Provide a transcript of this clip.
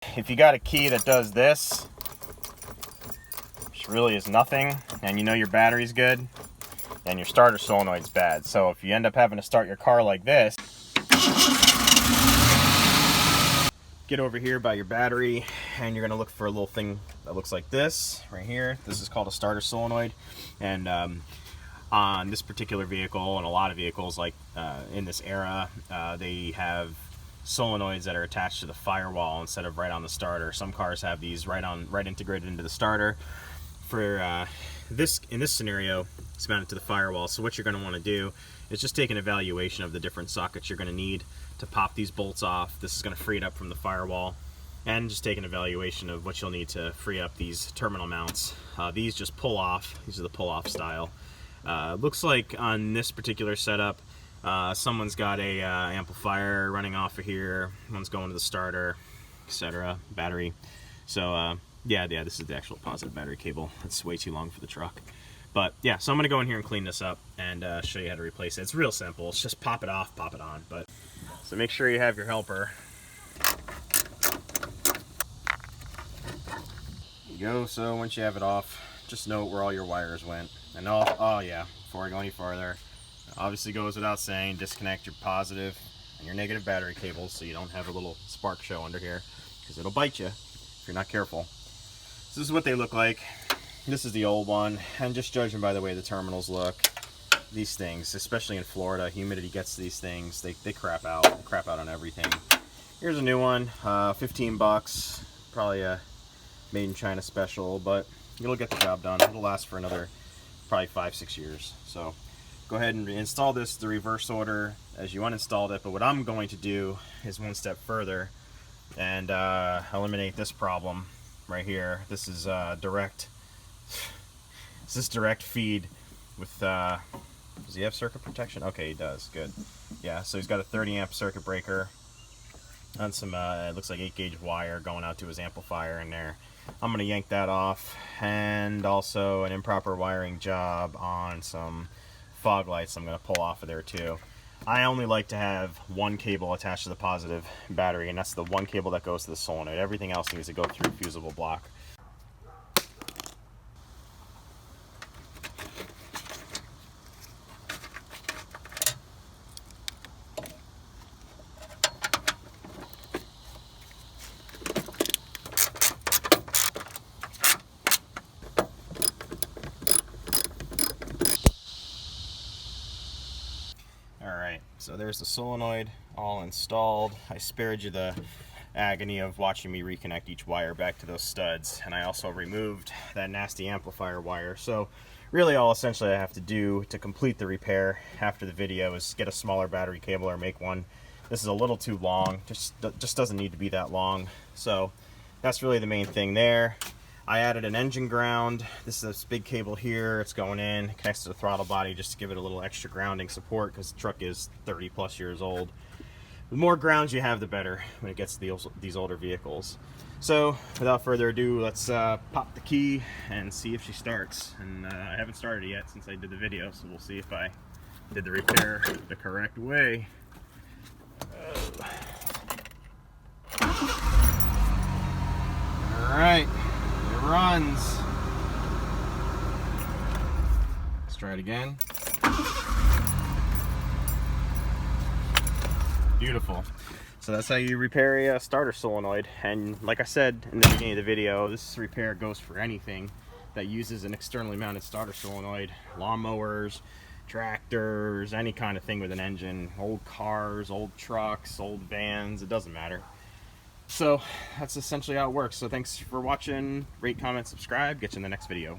If you got a key that does this, which really is nothing, and you know your battery's good, then your starter solenoid's bad. So if you end up having to start your car like this, get over here by your battery, and you're going to look for a little thing that looks like this right here. This is called a starter solenoid, and on this particular vehicle and a lot of vehicles like in this era, they have solenoids that are attached to the firewall instead of right on the starter. Some cars have these right integrated into the starter. For this, in this scenario, it's mounted to the firewall. So what you're going to want to do is just take an evaluation of the different sockets you're going to need to pop these bolts off. This is going to free it up from the firewall, and just take an evaluation of what you'll need to free up these terminal mounts. These just pull off. These are the pull-off style. Looks like on this particular setup, someone's got a amplifier running off of here, one's going to the starter, etc. Battery. So yeah, this is the actual positive battery cable. It's way too long for the truck. But yeah, so I'm going to go in here and clean this up and show you how to replace it. It's real simple. It's just pop it off, pop it on. But so make sure you have your helper. There you go. So once you have it off, just note where all your wires went. And oh yeah, before I go any farther, it obviously goes without saying, disconnect your positive and your negative battery cables so you don't have a little spark show under here, because it'll bite you if you're not careful. So this is what they look like. This is the old one, and just judging by the way the terminals look, these things, especially in Florida, humidity gets to these things, they crap out. They crap out on everything. Here's a new one, 15 bucks, probably a made in China special, but it'll get the job done. It'll last for another probably 5-6 years. So go ahead and install this the reverse order as you uninstalled it. But what I'm going to do is one step further and eliminate this problem right here. This is direct feed with does he have circuit protection? Okay, he does. Good. Yeah, so he's got a 30 amp circuit breaker on some it looks like 8-gauge wire going out to his amplifier in there. I'm going to yank that off, and also an improper wiring job on some fog lights I'm going to pull off of there too. I only like to have one cable attached to the positive battery, and that's the one cable that goes to the solenoid. Everything else needs to go through a fusible block. Alright, so there's the solenoid all installed. I spared you the agony of watching me reconnect each wire back to those studs, and I also removed that nasty amplifier wire. So really all essentially I have to do to complete the repair after the video is get a smaller battery cable or make one. This is a little too long, just doesn't need to be that long. So that's really the main thing there. I added an engine ground. This is this big cable here. It's going in, connects to the throttle body just to give it a little extra grounding support, because the truck is 30+ years old. The more grounds you have, the better when it gets to these older vehicles. So without further ado, let's pop the key and see if she starts. And I haven't started it yet since I did the video, so we'll see if I did the repair the correct way. All right. Runs. Let's try it again. Beautiful. So that's how you repair a starter solenoid. And like I said in the beginning of the video, this repair goes for anything that uses an externally mounted starter solenoid. Lawnmowers, tractors, any kind of thing with an engine. Old cars, old trucks, old vans, it doesn't matter. So that's essentially how it works. So thanks for watching. Rate, comment, subscribe. Get you in the next video.